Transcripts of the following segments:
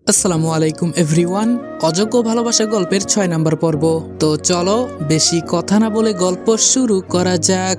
আসসালামু আলাইকুম এভরিওয়ান। অযোগ্য ভালোবাসা গল্পের ৬ নম্বর পর্ব। তো চলো বেশি কথা না বলে গল্প শুরু করা যাক।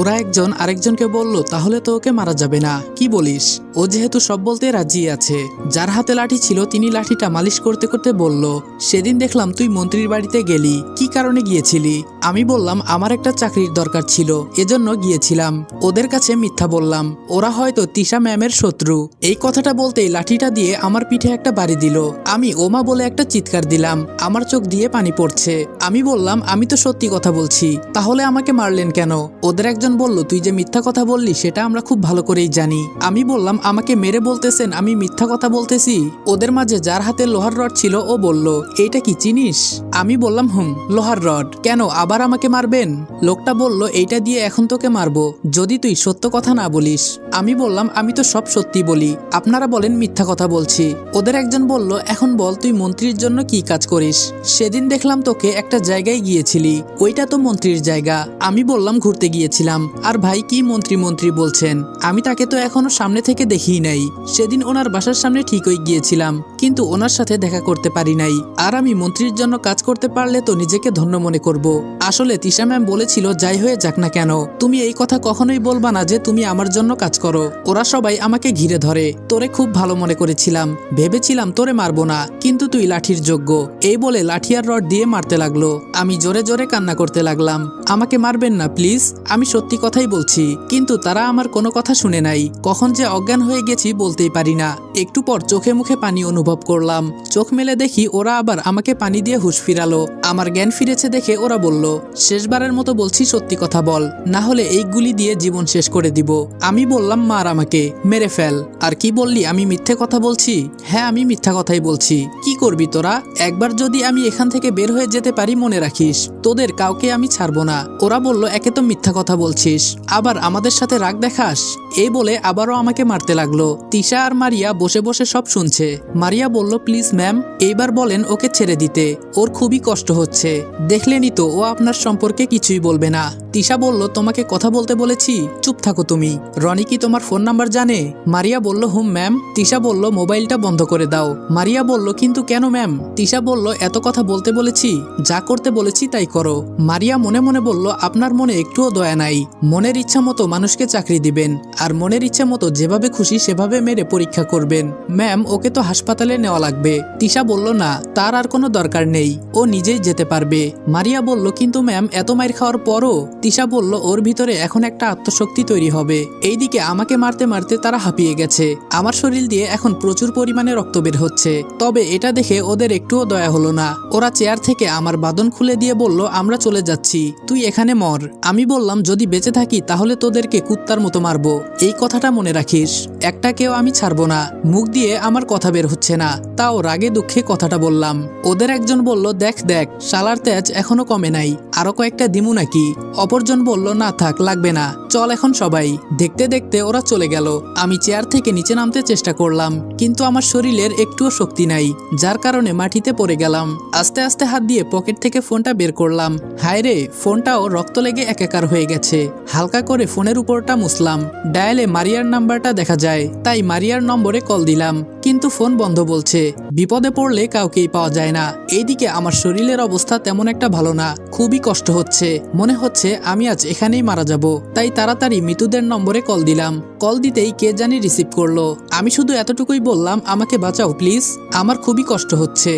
ওরা একজন আরেকজনকে বলল, তাহলে তো ওকে মারা যাবে না, কি বলিস? ও যেহেতু সব বলতে রাজি আছে। যার হাতে লাঠি ছিল তিনি লাঠিটা মালিশ করতে করতে বলল, সেদিন দেখলাম তুই মন্ত্রীর বাড়িতে গেলি, কি কারণে গিয়েছিলি? আমি বললাম আমার একটা চাকরির দরকার ছিল, এজন্য গিয়েছিলাম। ওদের কাছে মিথ্যা বললাম, ওরা হয়তো তিশা ম্যামের শত্রু। এই কথাটা বলতেই লাঠিটা দিয়ে আমার পিঠে একটা বাড়ি দিল। আমি ওমা বলে একটা চিৎকার দিলাম, আমার চোখ দিয়ে পানি পড়ছে। আমি বললাম আমি তো সত্যি কথা বলছি, তাহলে আমাকে মারলেন কেন? ওদের একজন বলল, তুই যে মিথ্যা কথা বললি সেটা আমরা খুব ভালো করেই জানি। আমি বললাম আমাকে মেরে বলতেছেন আমি মিথ্যা কথা বলতেছি? ওদের মাঝে যার হাতে লোহার রড ছিল ও বলল, এইটা কি চিনিস? আমি বললাম লোহার রড। কেন আবার আমাকে মারবেন? লোকটা বলল, এইটা দিয়ে এখন তোকে মারবো যদি তুই সত্য কথা না বলিস। আমি বললাম আমি তো সব সত্যি বলি, আপনারা বলেন মিথ্যা কথা বলছি। ওদের একজন বলল, এখন বল তুই মন্ত্রীর জন্য কি কাজ করিস? সেদিন দেখলাম তোকে একটা জায়গায় গিয়েছিলি, ওইটা তো মন্ত্রীর জায়গা। আমি বললাম ঘুরতে গিয়েছিলাম। আর ভাই কি মন্ত্রী মন্ত্রী বলছেন? আমি তাকে তো এখনো সামনে থেকে দেখিই নাই। সেদিন ওনার বাসার সামনে ঠিকই গিয়েছিলাম, কিন্তু ওনার সাথে দেখা করতে পারি নাই। আর আমি মন্ত্রীর জন্য কাজ করতে পারলে তো নিজেকে ধন্য মনে করব। আসলে তিশা ম্যাম বলেছিল যাই হয়ে যাক না কেন, তুমি এই কথা কখনোই বলবা না যে তুমি আমার জন্য কাজ করো। ওরা সবাই আমাকে ঘিরে ধরে। তোরে খুব ভালো মনে করেছিলাম, ভেবেছিলাম তোরে মারবো না, কিন্তু তুই লাঠির যোগ্য। এই বলে লাঠি আর রড দিয়ে মারতে লাগলো। আমি জোরে জোরে কান্না করতে লাগলাম, আমাকে মারবেন না প্লিজ, আমি সত্যি কথাই বলছি। কিন্তু তারা আমার কোনো কথা শুনে নাই। কখন যে অজ্ঞান হয়ে গেছি বলতেই পারি না। একটু পর চোখে মুখে পানি অনুভব করলাম। চোখ মেলে দেখি ওরা আবার আমাকে পানি দিয়ে হুঁশ ফিরালো। আমার জ্ঞান ফিরেছে দেখে ওরা বলল, শেষবারের মতো বলছি সত্যি কথা বল, না হলে এই গুলি দিয়ে জীবন শেষ করে দিব। আমি বললাম মার আমাকে, মেরে ফেল। আর কি বললি আমি মিথ্যে কথা বলছি? হ্যাঁ আমি মিথ্যা কথাই বলছি। কি করবি তোরা? একবার যদি আমি এখান থেকে বের হয়ে যেতে পারি মনে রাখিস, তোদের কাউকে আমি ছাড়বো না। ওরা বলল, একে তো মিথ্যা কথা বলছিস, আবার আমাদের সাথে রাগ দেখাস। এই বলে আবারও আমাকে মারতে লাগলো। তিশা আর মারিয়া বসে বসে সব শুনছে। মারিয়া বলল, প্লিজ ম্যাম এইবার বলেন ওকে ছেড়ে দিতে, ওর খুবই কষ্ট হচ্ছে। দেখলেনি তো ও আপনার সম্পর্কে কিছুই বলবে না। তিশা বলল, তোমাকে কথা বলতে বলেছি, চুপ থাকো তুমি। রনি কি তোমার ফোন নাম্বার জানে? মারিয়া বলল, ম্যাম। তিশা বলল, মোবাইলটা বন্ধ করে দাও। মারিয়া বলল, কিন্তু কেন ম্যাম? তিশা বলল, এত কথা বলতে বলেছি, যা করতে বলেছি তাই করো। মারিয়া মনে মনে বলল, আপনার মনে একটুও দয়া নাই। মনের ইচ্ছা মতো মানুষকে চাকরি দিবেন, আর মনের ইচ্ছা মতো যেভাবে খুশি সেভাবে মেরে পরীক্ষা করবেন। ম্যাম ওকে তো হাসপাতালে নেওয়া লাগবে। তিশা বলল, না তার আর কোনো দরকার নেই, ও নিজেই যেতে পারবে। মারিয়া বলল, কিন্তু ম্যাম এত মাইর খাওয়ার পরও? তিশা বলল, ওর ভিতরে এখন একটা আত্মশক্তি তৈরি হবে। এইদিকে আমাকে মারতে মারতে তারা হাঁপিয়ে গেছে। আমার শরীর দিয়ে এখন প্রচুর পরিমাণে রক্ত বের হচ্ছে। তবে এটা দেখে ওদের একটুও দয়া হলো না। ওরা চেয়ার থেকে আমার বাঁধন খুলে দিয়ে বলল, আমরা চলে যাচ্ছি, তুই এখানে মর। আমি বললাম, যদি বেঁচে থাকি তাহলে তোদেরকে কুত্তার মতো মারবো, এই কথাটা মনে রাখিস। একটাকেও আমি ছাড়বো না। মুখ দিয়ে আমার কথা বের হচ্ছে না, তাও রাগে দুঃখে কথাটা বললাম। ওদের একজন বলল, দেখ দেখ শালার তেজ এখনো কমে নাই, আরো কয়েকটা দিমু নাকি? অপরজন বলল, না থাক লাগবে না, চল এখন সবাই। দেখতে দেখতে ওরা চলে গেল। আমি চেয়ার থেকে নিচে নামতে চেষ্টা করলাম, কিন্তু আমার শরীরের একটুও শক্তি নাই, যার কারণে মাটিতে পড়ে গেলাম। আস্তে আস্তে হাত দিয়ে পকেট থেকে ফোনটা বের করলাম। হায় রে, ফোনটাও রক্ত লেগে একাকার হয়ে গেছে। হালকা করে ফোনের উপরটা মুছলাম। ডায়ালে মারিয়ার নাম্বারটা দেখা যায়, তাই মারিয়ার নম্বরে কল দিলাম, কিন্তু ফোন বন্ধ বলছে। বিপদে পড়লে কাউকেই পাওয়া যায় না। এইদিকে আমার শরীরের অবস্থা তেমন একটা ভালো না, খুবই কষ্ট হচ্ছে। মনে হচ্ছে আমি আজ এখানেই মারা যাব। তাই তাড়াতাড়ি মৃতদের নম্বরে কল দিলাম। কল দিতেই কে জানি রিসিভ করলো। আমি শুধু এতটুকুই বললাম, আমাকে বাঁচাও প্লিজ, আমার খুবই কষ্ট হচ্ছে।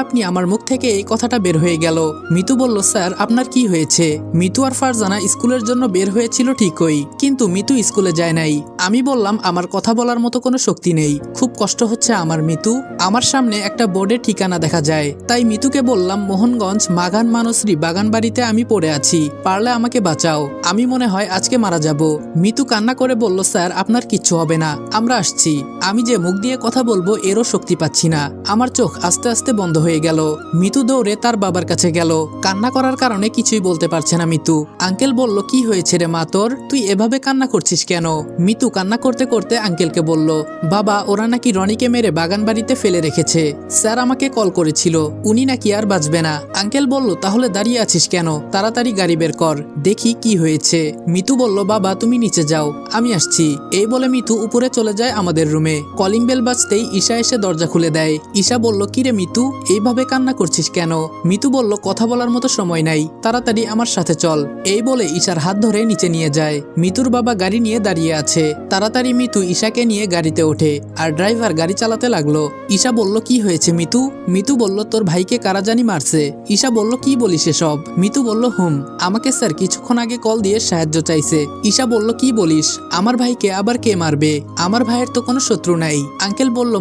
আপনি আমার মুখ থেকে এই কথাটা বের হয়ে গেল। মিতু বলল, স্যার আপনার কি হয়েছে? মিতু আর ফারজানা স্কুলের জন্য বের হয়েছিল ঠিকই, কিন্তু মিতু স্কুলে যায় নাই। আমি বললাম, আমার কথা বলার মতো কোনো শক্তি নেই, খুব কষ্ট হচ্ছে আমার মিতু। আমার সামনে একটা বোর্ডে ঠিকানা দেখা যায়, তাই মিতুকে বললাম, মোহনগঞ্জ মাগান মানসরি বাগান বাড়িতে আমি পড়ে আছি, পারলে আমাকে বাঁচাও, আমি মনে হয় আজকে মারা যাব। মিতু কান্না করে বলল, স্যার আপনার কিচ্ছু হবে না, আমরা আসছি। আমি যে মুখ দিয়ে কথা বলবো এরও শক্তি পাচ্ছি না। আমার চোখ আস্তে আস্তে বন্ধ হয়ে গেল। মিতু দৌড়ে তার বাবার কাছে গেল। কান্না করার কারণে কিছুই বলতে পারছে না মিতু। আঙ্কেল বলল, কি হয়েছে রে মা তোর, তুই এভাবে কান্না করছিস কেন? মিতু কান্না করতে করতে আঙ্কেলকে বলল, বাবা ওরা নাকি রনি ভাইকে মেরে বাগান বাড়িতে ফেলে রেখেছে। স্যার আমাকে কল করেছিল, উনি নাকি আর বাঁচবে না। আঙ্কেল বলল, তাহলে দাঁড়িয়ে আছিস কেন, তাড়াতাড়ি গাড়ি বের কর, দেখি কি হয়েছে। মিতু বলল, বাবা তুমি নিচে যাও, আমি আসছি। এই বলে মিতু উপরে চলে যায় আমাদের রুমে। কলিং বেল বাজতেই ঈশা এসে দরজা খুলে দেয়। ঈশা বলল, কিরে মিতু, এইভাবে কান্না করছিস কেন? মিতু বলল, কথা বলার মতো সময় নাই, তাড়াতাড়ি আমার সাথে চল। এই বলে ঈশার হাত ধরে নিচে নিয়ে যায়। মিতুর বাবা গাড়ি নিয়ে দাঁড়িয়ে আছে। তাড়াতাড়ি মিতু ঈশাকে নিয়ে গাড়িতে ওঠে আর ড্রাইভার গাড়ি চালাতে লাগলো। ঈশা বলল, কি হয়েছে মিতু? মিতু বলল, তোর ভাইকে কারা জানি মারছে। ঈশা বলল, কি বলিস এসব? মিতু বলল, আমাকে স্যার কিছুক্ষণ আগে কল দিয়ে সাহায্য চাইছে। ঈশা বলল, কি বলিস? আমার ভাইকে আবার কে মারবে? আমার ভাইয়ের তো কোনো শত্রু নাই। আঙ্কেল বলল,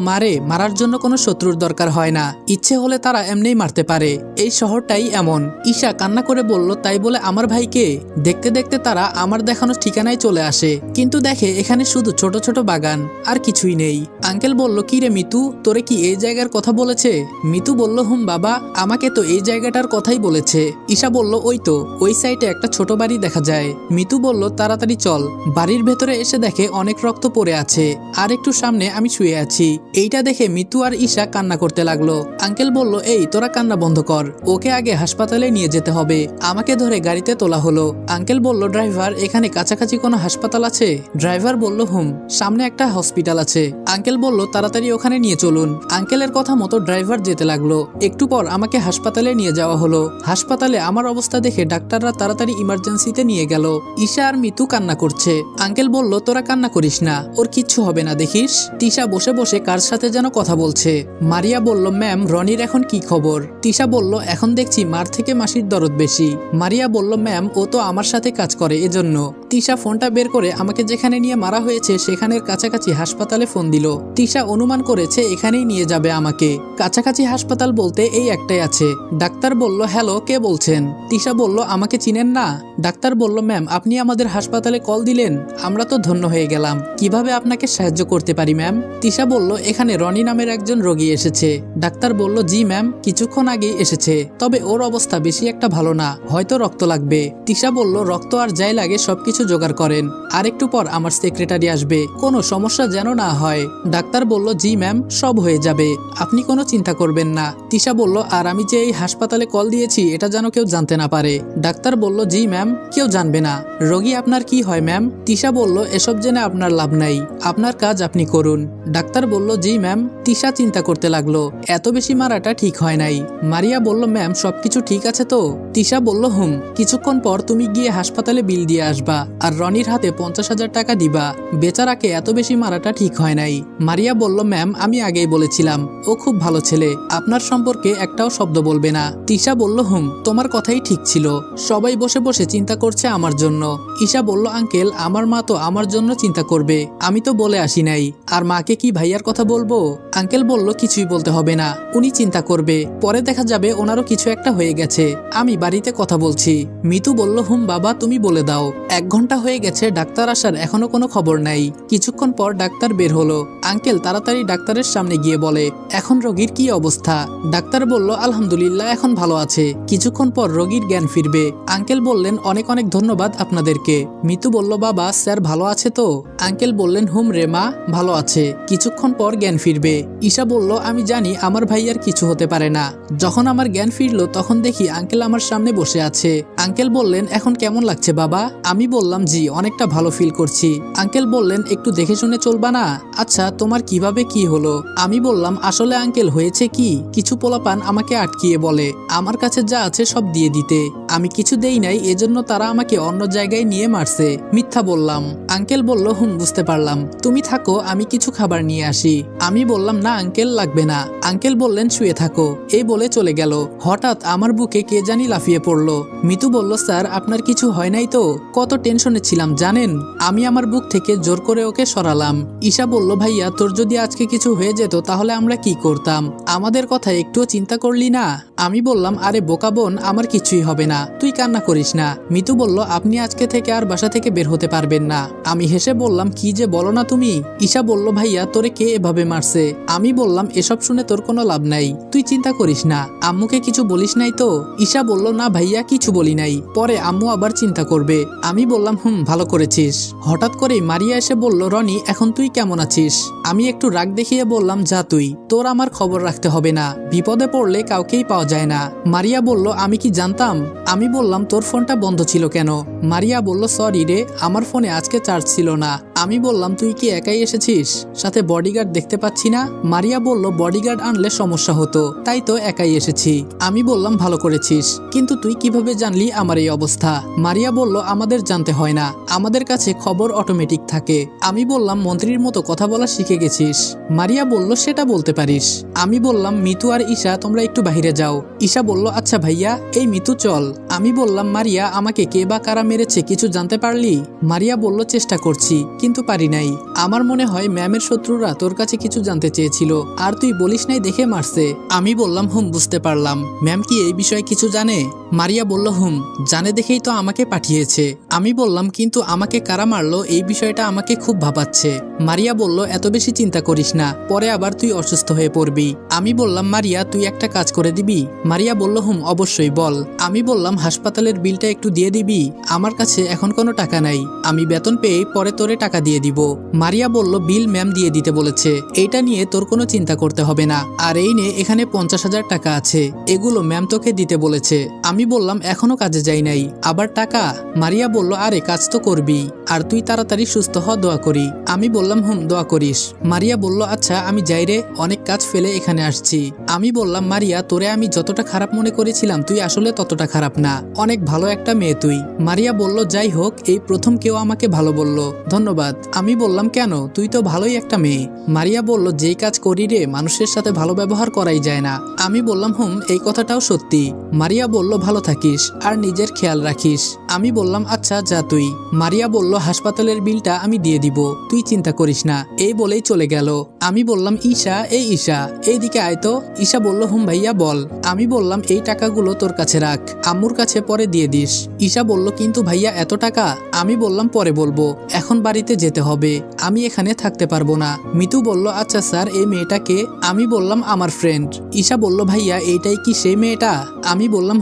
মারার জন্য কোনো শত্রুর দরকার হয় না, ইচ্ছে হলে তারা এমনিই মারতে পারে, এই শহরটাই এমন। ঈশা কান্না করে বলল, তাই বলে আমার ভাইকে? দেখতে দেখতে তারা আমার দেখানো ঠিকানায় চলে আসে, কিন্তু দেখে এখানে শুধু ছোট ছোট বাগান, আর কিছুই নেই। আঙ্কেল বলল, কি রে মিতু, তোরে কি এই জায়গার কথা বলেছে? মিতু বলল, বাবা, আমাকে তো এই জায়গাটার কথাই বলেছে। ঈশা বলল, ওই তো, ওই সাইডে একটা ছোট বাড়ি দেখা যায়। মিতু বলল, তাড়াতাড়ি চল। বাড়ির ভেতরে এসে দেখে অনেক রক্ত পড়ে আছে, আর একটু সামনে আমি শুয়ে আছি। এইটা দেখে মিতু আর ঈশা কান্না করতে লাগলো। আঙ্কেল বলল, এই তোরা কান্না বন্ধ কর, ওকে আগে হাসপাতালে নিয়ে যেতে হবে। আমাকে ধরে গাড়িতে তোলা হলো। আঙ্কেল বলল, ড্রাইভার, এখানে কাছাকাছি কোনো হাসপাতাল আছে? ড্রাইভার বলল, সামনে একটা হসপিটাল আছে। আঙ্কেল বলল, তাড়াতাড়ি ওখানে নিয়ে চলুন। আঙ্কেলের কথা মতো ড্রাইভার যেতে লাগলো। একটু পর আমাকে হাসপাতালে নিয়ে যাওয়া হলো। হাসপাতালে আমার অবস্থা দেখে ডাক্তাররা তাড়াতাড়ি ইমার্জেন্সিতে নিয়ে গেল। ঈশা আর মিতু কান্না করছে। আঙ্কেল বলল, তোরা কান্না করিস না, ওর কিচ্ছু হবে না, দেখিস। তিশা বসে বসে কার সাথে যেন কথা বলছে। মারিয়া বলল, ম্যাম, রনির এখন কি খবর? তিশা বলল, এখন দেখছি মার থেকে মাসির দরদ বেশি। মারিয়া বলল, ম্যাম, ও তো আমার সাথে কাজ করে, এজন্য। তিশা ফোনটা বের করে আমাকে যেখানে নিয়ে মারা হয়েছে সেখানের কাছাকাছি হাসপাতালে ফোন দিল। তিশা অনুমান করেছে এখানেই নিয়ে যাবে আমাকে। কাছাকাছি হাসপাতাল বলতে এই একটাই আছে। ডাক্তার বলল, হ্যালো, কে বলছেন? তিশা বলল, আমাকে চিনেন না? ডাক্তার বলল, ম্যাম, আপনি আমাদের হাসপাতালে কল দিলেন, আমরা তো ধন্য হয়ে গেলাম। কিভাবে আপনাকে সাহায্য করতে পারি ম্যাম? তিশা বলল, এখানে রনি নামের একজন রোগী এসেছে। ডাক্তার বলল, জি ম্যাম, কিছুক্ষণ আগেই এসেছে, তবে ওর অবস্থা বেশি একটা ভালো না, হয়তো রক্ত লাগবে। তিশা বলল, রক্ত আর যাই লাগে সবকিছু জোগাড় করেন, আর একটু পর আমার সেক্রেটারি আসবে, কোনো সমস্যা যেন না হয়। ডাক্তার বলল, জি ম্যাম, সব হয়ে যাবে, আপনি কোনো চিন্তা করবেন না। তিশা বলল, আর আমি যে এই হাসপাতালে কল দিয়েছি এটা যেন কেউ জানতে না পারে। ডাক্তার বলল, জি ম্যাম, কেউ জানবে না। রোগী আপনার কি হয় ম্যাম? তিশা বলল, এসব জেনে আপনার লাভ নাই, আপনার কাজ আপনি করুন। ডাক্তার বলল, জি ম্যাম। তিশা চিন্তা করতে লাগলো, এত বেশি মারাটা ঠিক হয় নাই। মারিয়া বলল, ম্যাম, সবকিছু ঠিক আছে তো? তিশা বলল, কিছুক্ষণ পর তুমি গিয়ে হাসপাতালে বিল দিয়ে আসবা, আর রনির হাতে 50,000 টাকা দিবা। বেচারাকে এত বেশি মারাটা ঠিক হয় নাই। মারিয়া বলল, ম্যাম, আমি আগেই বলেছিলাম, ও খুব ভালো ছেলে, আপনার সম্পর্কে একটাও শব্দ বলবে না। তিশা বলল, তোমার কথাই ঠিক ছিল, সবাই বসে বসে চিন্তা করছে আমার জন্য। ঈশা বলল, আঙ্কেল, আমার মা তো আমার জন্য চিন্তা করবে, আমি তো বলে আসি নাই, আর মাকে কি ভাইয়ার কথা বলবো? আঙ্কেল বলল, কিছুই বলতে হবে না, উনি চিন্তা করবে, পরে দেখা যাবে ওনারও কিছু একটা হয়ে গেছে, আমি বাড়িতে কথা বলছি। মিতু বলল, বাবা, তুমি বলে দাও। 1 ঘন্টা হয়ে গেছে, ডাক্তার আসার এখনো কোনো খবর নাই। কিছুক্ষণ পর ডাক্তার বের হলো। আঙ্কেল তাড়াতাড়ি ডাক্তারের সামনে গিয়ে বলে, এখন রোগীর কি অবস্থা? ডাক্তার বলল, আলহামদুলিল্লাহ, এখন ভালো আছে, কিছুক্ষণ পর রোগীর জ্ঞান ফিরবে। আঙ্কেল বললেন, অনেক অনেক ধন্যবাদ আপনাদেরকে। মিতু বলল, বাবা, স্যার ভালো আছে তো? আঙ্কেল বললেন, রে মা, ভালো আছে, কিছুক্ষণ পর জ্ঞান ফিরবে। ঈশা বলল, আমি জানি আমার ভাইয়ার কিছু হতে পারে না। যখন আমার জ্ঞান ফিরলো তখন দেখি আঙ্কেল আমার সামনে বসে আছে। আঙ্কেল বললেন, এখন কেমন লাগছে বাবা? আমি বললাম, জি, অনেকটা ভালো ফিল করছি। আঙ্কেল বললেন, একটু দেখে শুনে চলবা না? আচ্ছা, তোমার কিভাবে কি হলো? আমি বললাম, আসলে আঙ্কেল হয়েছে কি, কিছু পোলাপান আমাকে আটকিয়ে বলে আমার কাছে যা আছে সব দিয়ে দিতে, আমি কিছু দেই নাই, এজন্য তারা আমাকে অন্য জায়গায় নিয়ে মারছে। মিথ্যা বললাম। আঙ্কেল বলল, বুঝতে পারলাম, তুমি থাকো, আমি কিছু খাবার নিয়ে আসি। আমি বললাম, না আঙ্কেল, লাগবে না। আঙ্কেল বললেন, শুয়ে থাকো, এই বলে চলে গেল। হঠাৎ আমার বুকে কে জানি লাফিয়ে পড়লো। মিতু বলল, স্যার, আপনার কিছু হয় নাই তো? কত টেনশনে ছিলাম জানেন, আমি আমার বুক থেকে জোর করে ওকে সরালাম। ঈশা বলল, ভাইয়া, তোর যদি আজকে কিছু হয়ে যেত তাহলে আমরা কি করতাম? আমাদের কথা একটুও চিন্তা করলি না? আমি বললাম, আরে বোকা বোন, আমার কিছুই হবে না, তুই কান্না করিস না। মিতু বলল, আপনি আজকে থেকে আর বাসা থেকে বের হতে পারবেন না। আমি হেসে বললাম, কি যে বলো না তুমি। ঈশা বলল, ভাইয়া তোরে কে এভাবে মারছে? আমি বললাম, এসব শুনে তোর কোনো লাভ নাই, তুই চিন্তা করিস না। আম্মুকে কিছু বলিস নাই তো? ঈশা বলল, না ভাইয়া কিছু বলি নাই, পরে আম্মু আবার চিন্তা করবে। আমি বললাম, ভালো করেছিস। হঠাৎ করেই মারিয়া এসে বলল, রনি এখন তুই কেমন আছিস? আমি একটু রাগ দেখিয়ে বললাম, যা তুই, তোর আমার খবর রাখতে হবে না, বিপদে পড়লে কাউকেই পাওয়া যায় না। মারিয়া বলল, আমি কি জানতাম? আমি বললাম, তোর ফোনটা বন্ধ ছিল কেন? মারিয়া বলল, সরি রে, আমার ফোনে আজকে চার্জ ছিল না। আমি বললাম, তুই কি একাই এসেছিস? সাথে বডিগার্ড দেখতে পাচ্ছি না? মারিয়া বলল, বডিগার্ড আনলে সমস্যা হতো, তাই তো একাই এসেছি। আমি বললাম, ভালো করেছিস, কিন্তু তুই কিভাবে জানলি আমার এই অবস্থা? মারিয়া বলল, আমাদের জানতে হয় না, আমাদের কাছে খবর অটোমেটিক থাকে। আমি বললাম, মন্ত্রীর মতো কথা বলা শিখে গেছিস? মারিয়া বলল, সেটা বলতে পারিস। আমি বললাম, মিতু আর ঈশা তোমরা একটু বাইরে যাও। ঈশা বলল, আচ্ছা ভাইয়া, এই মিতু চল। আমি বললাম, মারিয়া আমাকে কে বা কারা মেরেছে কিছু জানতে পারলি? মারিয়া বলল, চেষ্টা করছি, কিন্তু পারি নাই। আমার মনে হয় ম্যামের শত্রুরা তোর কাছে কিছু জানতে চেয়েছিল, আর তুই বলিস নাই দেখে মারছে। আমি বললাম, বুঝতে পারলাম। ম্যাম কি এই বিষয়ে কিছু জানে? মারিয়া বলল, জানে দেখেই তো আমাকে পাঠিয়েছে। আমি বললাম, কিন্তু আমাকে কারা মারলো এই বিষয়টা আমাকে খুব ভাবাচ্ছে। মারিয়া বলল, এত বেশি চিন্তা করিস না, পরে আবার তুই অসুস্থ হয়ে পড়বি। আমি বললাম, মারিয়া তুই একটা কাজ করে দিবি? মারিয়া বলল, অবশ্যই বল। আমি বললাম, হাসপাতালের বিলটা একটু দিয়ে দিবি? আমার কাছে এখন কোনো টাকা নাই, আমি বেতন পেয়ে পরে তোরে টাকা দিয়ে দিব। মারিয়া বলল, বিল ম্যাম দিয়ে দিতে বলেছে, এইটা নিয়ে তোর কোনো চিন্তা করতে হবে না। আর এই নে, এখানে 50,000 টাকা আছে, এগুলো ম্যাম তোকে দিতে বলেছে। আমি বললাম, এখনো কাজে যাই নাই, আবার টাকা? মারিয়া বলল, আরে কাজ তো করবি, আর তুই তাড়াতাড়ি সুস্থ হ, দোয়া করি। আমি বললাম, দোয়া করিস। মারিয়া বলল, আচ্ছা আমি যাই রে, অনেক কাজ ফেলে এখানে আসছি। আমি বললাম, মারিয়া তোরে আমি যতটা খারাপ মনে করেছিলাম তুই আসলে ততটা খারাপ না, অনেক ভালো একটা মেয়ে তুই। মারিয়া বলল, যাই হোক, এই প্রথম কেউ আমাকে ভালো বলল, ধন্যবাদ। আমি বললাম, কেন, তুই তো ভালোই একটা মেয়ে। মারিয়া বলল, যেই কাজ করি রে, মানুষের সাথে ভালো ব্যবহার করাই যায় না। আমি বললাম, এই কথাটাও সত্যি। মারিয়া বলল, ভালো থাকিস আর নিজের খেয়াল রাখিস। আমি বললাম, আচ্ছা যা তুই। মারিয়া বলল, হাসপাতালের বিলটা আমি দিয়ে দিব, তুই চিন্তা করিস না, এই বলেই চলে গেল। আমি বললাম, ঈশা, এই ঈশা, এইদিকে আয় তো। ঈশা বলল, ভাইয়া বল। আমি বললাম, এই টাকাগুলো তোর কাছে রাখ, আম্মুর কাছে পরে দিয়ে দিস। ঈশা বলল, কিন্তু ভাইয়া এত টাকা? আমি বললাম, পরে বলবো, এখন বাড়িতে যেতে হবে, আমি এখানে থাকতে পারবো না। মিতু বলল, আচ্ছা স্যার, এই মেয়েটাকে? আমি বললাম, আমার ফ্রেন্ড। ঈশা বলল, ভাইয়া এইটাই কি সেই মেয়েটা? আমি বললাম,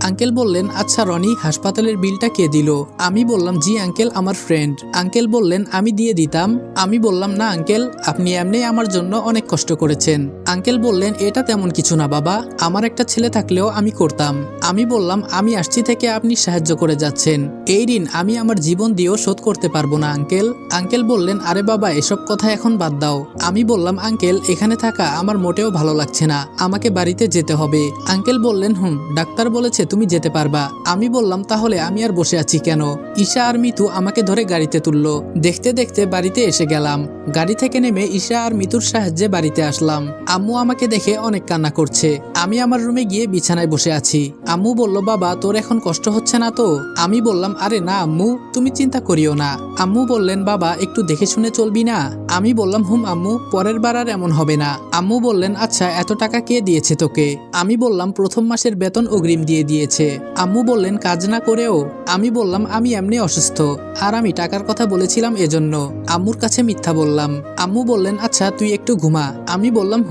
আঙ্কেল বললেন, আচ্ছা রনি, হাসপাতালের বিলটা কে দিল? আমি বললাম, জি আঙ্কেল, আমার ফ্রেন্ড। আঙ্কেল বললেন, আমি দিয়ে দিতাম। আমি বললাম, না আঙ্কেল, আপনি এমনি আমার জন্য অনেক কষ্ট করেছেন। আঙ্কেল বললেন, এটা তেমন কিছু না বাবা, আমার একটা ছেলে থাকলেও আমি করতাম। আমি বললাম, আমি আসছি থেকে আপনি সাহায্য করে যাচ্ছেন, এই ঋণ আমি আমার জীবন দিয়েও শোধ করতে পারবো না আঙ্কেল। আঙ্কেল বললেন, আরে বাবা, এসব কথা এখন বাদ দাও। আমি বললাম, আঙ্কেল এখানে থাকা আমার মোটেও ভালো লাগছে না, আমাকে বাড়িতে যেতে হবে। আঙ্কেল বললেন, ডাক্তার বলেছে তুমি যেতে পারবা। আমি বললাম, তাহলে আমি আর বসে আছি কেন? ঈশা আর মিতু আমাকে ধরে গাড়িতে তুললো। দেখতে দেখতে বাড়িতে এসে গেলাম। গাড়ি থেকে নেমে ঈশা আর মিতুর সাহায্যে বাড়িতে আসলাম। আম্মু আমাকে দেখে অনেক কান্না করছে। আমি আমার রুমে গিয়ে বিছানায় বসে আছি। আম্মু বলল, বাবা তোর এখন কষ্ট হচ্ছে না তো? আমি বললাম, আরে না আম্মু, তুমি চিন্তা করিও না। আম্মু বললেন, বাবা একটু দেখে শুনে চলবি না? আমি বললাম, আম্মু, পরের বার আর এমন হবে না। আম্মু বললেন, আচ্ছা এত টাকা কে দিয়েছে তোকে? আমি বললাম, প্রথম মাসের বেতন অগ্রিম দিয়ে দিয়েছে। আম্মু বললেন, কাজ না করেও? আমি বললাম, আমি এমনি অসুস্থ, আর আমি টাকার কথা বলেছিলাম এজন্য। আম্মুর কাছে মিথ্যা বললাম। আম্মু বললেন, আচ্ছা তুই একটু ঘুমা। আমি বললাম,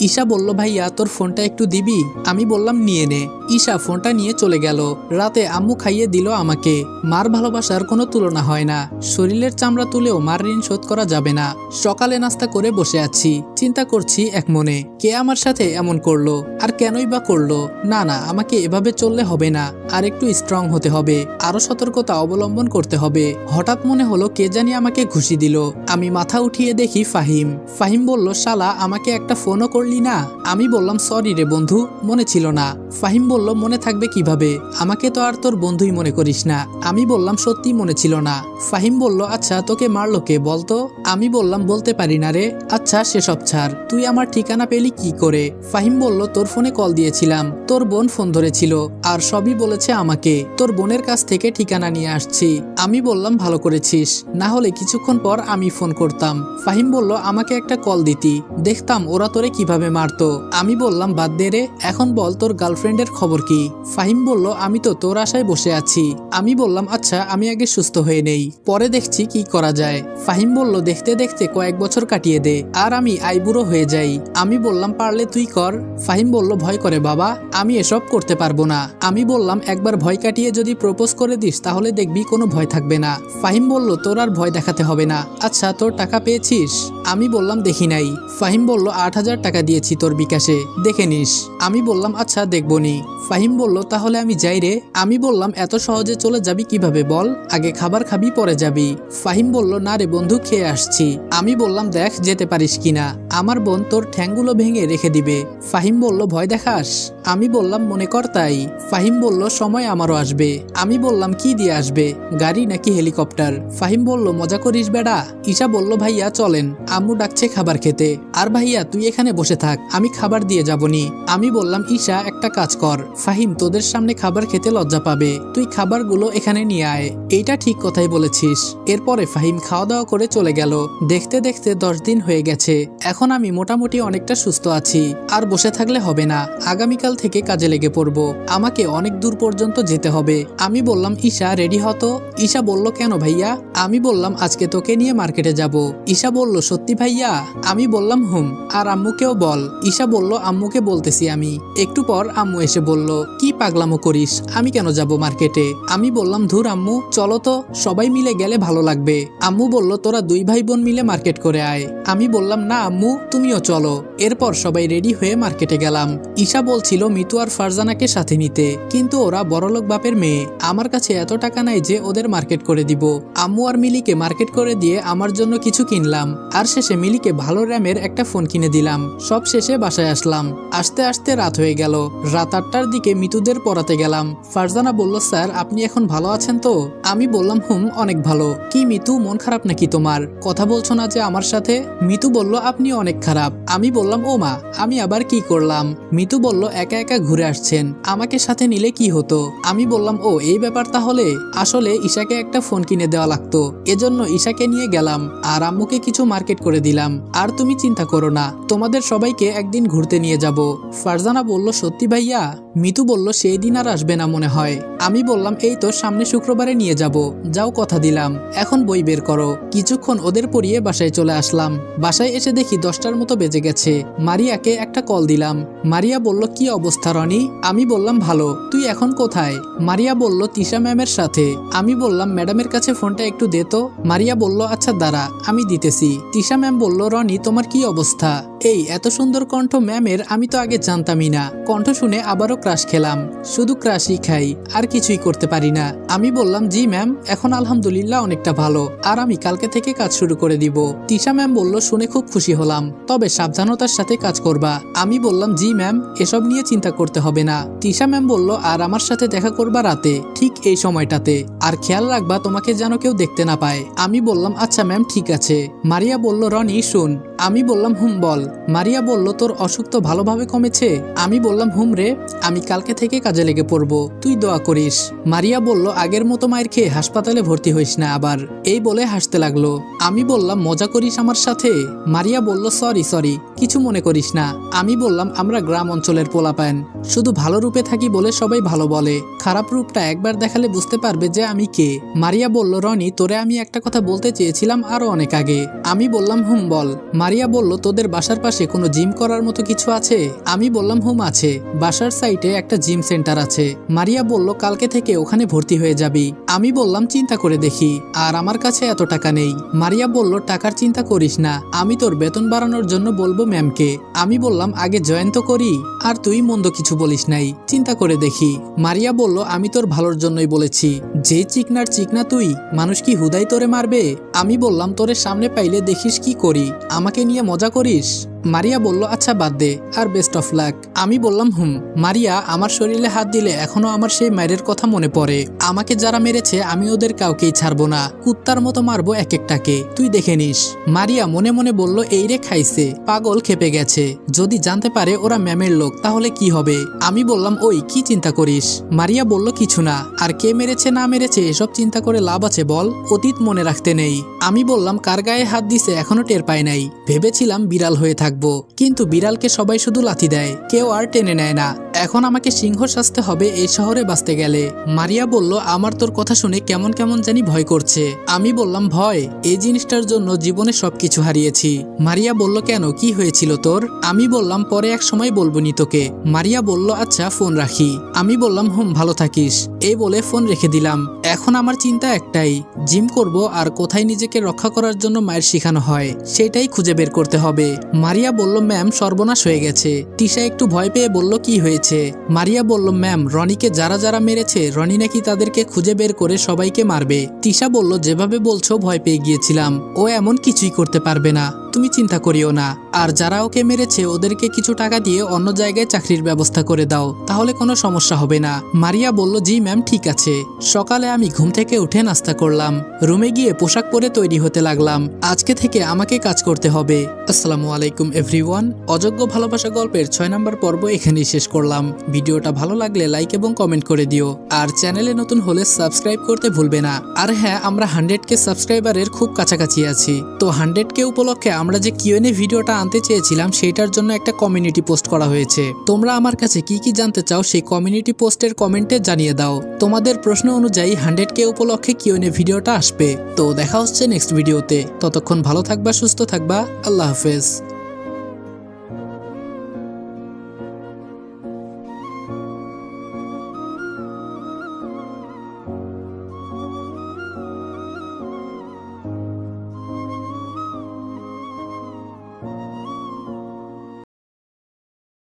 ঈশা বলল, ভাইয়া তোর ফোনটা একটু দিবি? আমি বললাম, নিয়ে নে। ঈশা ফোনটা নিয়ে চলে গেল। রাতে আম্মু খাইয়ে দিল আমাকে। মার ভালোবাসার কোনো তুলনা হয় না, শরীরের চামড়া তুলেও মার ঋণ শোধ করা যাবে না। সকালে নাস্তা করে বসে আছি, চিন্তা করছি এক মনে, কে আমার সাথে এমন করলো, আর কেনই বা করলো? না না, আমাকে এভাবে চললে হবে না, আর একটু স্ট্রং হতে হবে, আরো সতর্কতা অবলম্বন করতে হবে। হঠাৎ মনে হলো কে জানি আমাকে ঘুষি দিল। আমি মাথা উঠিয়ে দেখি ফাহিম। ফাহিম বলল, শালা আমাকে একটা ফোনও করলি না? আমি বললাম, সরি রে বন্ধু, মনে ছিল না। ফাহিম বলল, মনে থাকবে কিভাবে, আমাকে তো আর তোর বন্ধুই মনে করিস না। আমি বললাম, সত্যি মনে ছিল না। ফাহিম বলল, আচ্ছা তোকে মারলো কে বলতো? আমি বললাম, বলতে পারি না রে। আচ্ছা সেসব ছাড়, তুই আমার ঠিকানা পেলি কি করে? ফাহিম বলল, তোর ফোনে কল দিয়েছিলাম, তোর বোন ফোন ধরেছিল, আর সবই বলেছে আমাকে, তোর বোনের কাছ থেকে ঠিকানা নিয়ে আসছি। আমি বললাম, ভালো করেছিস, না হলে কিছুক্ষণ পর আমি ফোন করতাম। ফাহিম বলল, আমাকে একটা কল দিতি, দেখতাম ওরা তোরে কিভাবে কিভাবে মারতো। আমি বললাম বাদ দে রে, এখন বল তোর গার্লফ্রেন্ডের খবর কি। ফাহিম বলল আমি তো তোর আশায় বসে আছি। আমি বললাম আচ্ছা আমি আগে সুস্থ হয়ে নেই, পরে দেখছি কি করা যায়। ফাহিম বলল দেখতে দেখতে কয়েক বছর কাটিয়ে দে আর আমি আইবুড়ো হয়ে যাই। আমি বললাম পারলে তুই কর। ফাহিম বলল ভয় করে বাবা, আমি এসব করতে পারবো না। আমি বললাম একবার ভয় কাটিয়ে যদি প্রপোজ করে দিস তাহলে দেখবি কোনো ভয় থাকবে না। ফাহিম বলল তোর আর ভয় দেখাতে হবে না। আচ্ছা তোর টাকা পেয়েছিস? আমি বললাম দেখি নাই। ফাহিম বলল 8,000 টাকা দিয়েছি তোর বিকাশে, দেখে নিস। আমি বললাম আচ্ছা দেখবনি। ফাহিম বলল তাহলে আমি যাই রে। আমি বললাম এত সহজে চলে যাবি কিভাবে বল, আগে খাবার খাবি পরে যাবি। ফাহিম বলল না রে বন্ধু, খেয়ে আসছি। আমি বললাম দেখ যেতে পারিস কিনা, আমার বোন তোর ঠ্যাংগুলো ভেঙে রেখে দিবে। ফাহিম বলল ভয় দেখাস? আমি বললাম মনে কর তাই। ফাহিম বলল সময় আমারও আসবে। আমি বললাম কি দিয়ে আসবে, গাড়ি নাকি হেলিকপ্টার? ফাহিম বলল মজা করিস বেডা। ঈশা বলল ভাইয়া চলেন, আম্মু ডাকছে খাবার খেতে। আর ভাইয়া তুই এখানে বসে থাক, আমি খাবার দিয়ে যাবনি। আমি বললাম ঈশা একটা কাজ কর, ফাহিম তোদের সামনে খাবার খেতে লজ্জা পাবে, তুই খাবারগুলো এখানে নিয়ে আয়। এইটা ঠিক কথাই বলেছিস। এরপরে ফাহিম খাওয়া দাওয়া করে চলে গেল। দেখতে দেখতে 10 দিন হয়ে গেছে। এখন আমি মোটামুটি অনেকটা সুস্থ আছি। আর বসে থাকলে হবে না, আগামীকাল থেকে কাজে লেগে পড়বো। আমাকে অনেক দূর পর্যন্ত যেতে হবে। আমি বললাম ঈশা রেডি হতো। ঈশা বলল কেন ভাইয়া? আমি বললাম আজকে তোকে নিয়ে মার্কেটে যাব। ঈশা বলল সত্যি ভাইয়া? আমি বললাম হুম। আর আম্মুকেও বল। ঈশা বলল আম্মুকে বলতেছি আমি। একটু পর আম্মু এসে বলল কি পাগলামো করিস, আমি কেন যাব মার্কেটে? আমি বললাম ধুর আম্মু চলো তো, সবাই মিলে গেলে ভালো লাগবে। আম্মু বলল তোরা 2 ভাই বোন মিলে মার্কেট করে আয়। আমি বললাম না আম্মু তুমিও চলো। এরপর সবাই রেডি হয়ে মার্কেটে গেলাম। ঈশা বলছিল মিতু আর ফারজানাকে সাথে নিতে, কিন্তু ওরা বড়লোক বাপের মেয়ে, আমার কাছে এত টাকা নাই যে ওদের মার্কেট করে দিব। আম্মু আর মিলিকে মার্কেট করে দিয়ে আমার জন্য কিছু কিনলাম। আর শেষে মিলিকে ভালো র্যামের একটা ফোন কিনে দিলাম। সব শেষে বাসায় আসলাম। আসতে আসতে রাত হয়ে গেল। রাত 8টার দিকে মিতুদের পড়াতে গেলাম। ফারজানা বলল স্যার আপনি এখন ভালো আছেন তো? আমি বললাম হুম অনেক ভালো। কি মিতু মন খারাপ নাকি তোমার, কথা বলছো না যে আমার সাথে? মিতু বলল আপনি অনেক খারাপ। আমি বললাম ও মা আমি আবার কি করলাম? মিতু বলল একা একা ঘুরে আসছেন, আমাকে সাথে নিলে কি হতো? আমি বললাম ও এই ব্যাপার তাহলে। আসলে ঈশাকে একটা ফোন কিনে দেওয়া লাগতো, এজন্য ঈশাকে নিয়ে গেলাম আর আম্মুকে কিছু মার্কেট করে দিলাম। আর তুমি চিন্তা করো না, তোমাদের সবাইকে একদিন ঘুরতে নিয়ে যাব। ফারজানা বলল সত্যি ভাইয়া? মিতু বলল সেই দিন আর আসবে না মনে হয়। আমি বললাম এই তো সামনে শুক্রবারে নিয়ে যাব, যাও কথা দিলাম। এখন বই বের করো। কিছুক্ষণ ওদের পড়িয়ে বাসায় চলে আসলাম। বাসায় এসে দেখি 10টার মতো বেজে গেছে। মারিয়াকে একটা কল দিলাম। মারিয়া বলল কি অবস্থা রনি? আমি বললাম ভালো, তুই এখন কোথায়? মারিয়া বলল তিশা ম্যামের সাথে। আমি বললাম ম্যাডামের কাছে ফোনটা একটু দে তো। মারিয়া বলল আচ্ছা দাঁড়া আমি দিতেছি। তিশা ম্যাম বলল রনি তোমার কি অবস্থা? এই এত সুন্দর কণ্ঠ ম্যামের আমি তো আগে জানতামই না। কণ্ঠ শুনে আবারও ক্রাশ খেলাম। শুধু ক্রাশই খাই, আর কিছুই করতে পারি না। আমি বললাম জি ম্যাম, এখন আলহামদুলিল্লাহ অনেকটা ভালো, আর আমি কালকে থেকে কাজ শুরু করে দিব। তিশা ম্যাম বলল শুনে খুব খুশি হলাম, তবে সাবধানতার সাথে কাজ করবা। আমি বললাম জি ম্যাম, এসব নিয়ে চিন্তা করতে হবে না। তিশা ম্যাম বলল আর আমার সাথে দেখা করবা রাতে ঠিক এই সময়টাতে, আর খেয়াল রাখবা তোমাকে যেন কেউ দেখতে না পায়। আমি বললাম আচ্ছা ম্যাম ঠিক আছে। মারিয়া বলল রনি শুন। আমি বললাম হুম বল। মারিয়া বলল তোর অসুখ তো ভালোভাবে কমেছে? আমি বললাম হুম রে, আমি কালকে থেকে কাজে লেগে পড়বো, তুই দোয়া করিস। মারিয়া বলল আগের মতো মায়ের খেয়ে হাসপাতালে ভর্তি হইস না আবার, এই বলে হাসতে লাগলো। আমি বললাম মজা করিস আমার সাথে? মারিয়া বলল সরি সরি, কিছু মনে করিস না। আমি বললাম আমরা গ্রাম অঞ্চলের পোলাপান, শুধু ভালো রূপে থাকি বলে সবাই ভালো বলে, খারাপ রূপটা একবার দেখালে বুঝতে পারবে যে আমি কে। মারিয়া বলল রনি তোরে আমি একটা কথা বলতে চেয়েছিলাম আরো অনেক আগে। আমি বললাম হুম বল। মারিয়া বলল তোদের বাসার পাশে কোনো জিম করার মতো কিছু আছে? আমি বললাম হুম আছে, বাসার সাইটে একটা জিম সেন্টার আছে। মারিয়া বলল কালকে থেকে ওখানে ভর্তি হয়ে যাবি। আমি বললাম চিন্তা করে দেখি, আর আমার কাছে এত টাকা নেই। মারিয়া বলল টাকার চিন্তা করিস না, আমি তোর বেতন বাড়ানোর জন্য বলবো ম্যামকে। আমি বললাম আগে জয়েন তো করি, আর তুই মন্দ কিছু বলিস নাই, চিন্তা করে দেখি। মারিয়া বলল আমি তোর ভালোর জন্যই বলেছি, যে চিকনার চিকনা তুই, মানুষ কি হুদাই তোরে মারবে? আমি বললাম তোরে সামনে পাইলে দেখিস কি করি, আমাকে নিয়ে মজা করিস? মারিয়া বলল আচ্ছা বাদ দে, আর বেস্ট অফ লাক। আমি বললাম হুম। মারিয়া আমার শরীরে হাত দিলে এখনো আমার সেই মায়ের কথা মনে পড়ে। আমাকে যারা মেরেছে আমি ওদের কাউকেই ছাড়বো না, কুত্তার মতো মারবো এক একটাকে, তুই দেখে নিস। মারিয়া মনে মনে বলল এই রে খাইছে, পাগল খেপে গেছে, যদি জানতে পারে ওরা ম্যামের লোক তাহলে কি হবে? আমি বললাম ওই কি চিন্তা করিস? মারিয়া বলল কিছু না, আর কে মেরেছে না মেরেছে এসব চিন্তা করে লাভ আছে বল, অতীত মনে রাখতে নেই। আমি বললাম কার গায়ে হাত দিছে এখনো টের পায় নাই, ভেবেছিলাম বিড়াল হয়ে থাকে। থাকবো, কিন্তু বিড়ালকে সবাই শুধু লাথি দেয়, কেউ আর টেনে নেয় না। এখন আমাকে সিংহ সাজতে হবে এই শহরে বাঁচতে গেলে। মারিয়া বলল, আমার তোর কথা শুনে কেমন কেমন জানি ভয় করছে। আমি বললাম, ভয়? এই জিনিসটার জন্য জীবনে সবকিছু হারিয়েছি। মারিয়া বলল, কেন, কি হয়েছিল তোর? আমি বললাম, পরে এক সময় বলবনি তোকে। মারিয়া বলল, আচ্ছা ফোন রাখি। আমি বললাম, ভালো থাকিস। এই বলে ফোন রেখে দিলাম। এখন আমার চিন্তা একটাই, জিম করব আর কোথায় নিজেকে রক্ষা করার জন্য মায়ের শেখানো হয় সেটাই খুঁজে বের করতে হবে। মারিয়া বলল, ম্যাম সর্বনাশ হয়ে গেছে। তিশা একটু ভয় পেয়ে বলল, কি হয়েছে? মারিয়া বলল, ম্যাম রনিকে যারা যারা মেরেছে রনি নাকি তাদেরকে খুঁজে বের করে সবাইকে মারবে। তিশা বলল, যেভাবে বলছো ভয় পেয়ে গিয়েছিলাম, ও এমন কিছুই করতে পারবে না, তুমি চিন্তা করিও না। আর যারা ওকে মেরেছে ওদেরকে কিছু টাকা দিয়ে অন্য জায়গায় চাকরির ব্যবস্থা করে দাও, তাহলে কোনো সমস্যা হবে না। মারিয়া বলল, জি ম্যাম ঠিক আছে। সকালে আমি ঘুম থেকে উঠে নাস্তা করলাম, রুমে গিয়ে পোশাক পরে তৈরি হতে লাগলাম। আজকে থেকে আমাকে কাজ করতে হবে। আসসালামু আলাইকুম এভরিওয়ান। অযোগ্য ভালোবাসা গল্পের 6 নম্বর পর্ব এখানেই শেষ করলাম। ভিডিওটা ভালো লাগলে লাইক এবং কমেন্ট করে দিও, আর চ্যানেলে নতুন হলে সাবস্ক্রাইব করতে ভুলবে না। আর হ্যাঁ, আমরা 100K সাবস্ক্রাইবারের খুব কাছাকাছি আছি, তো 100K উপলক্ষে আমরা যে কিউএনএ ভিডিওটা আনতে চেয়েছিলাম সেইটার জন্য একটা কমিউনিটি পোস্ট করা হয়েছে। তোমরা আমার কাছে কি কি জানতে চাও সেই কমিউনিটি পোস্টের কমেন্টে জানিয়ে দাও। তোমাদের প্রশ্ন অনুযায়ী 100K উপলক্ষে কিউএনএ ভিডিওটা আসবে। তো দেখা হচ্ছে নেক্সট ভিডিওতে। ততক্ষণ ভালো থাকবা, সুস্থ থাকবা। আল্লাহ হাফেজ।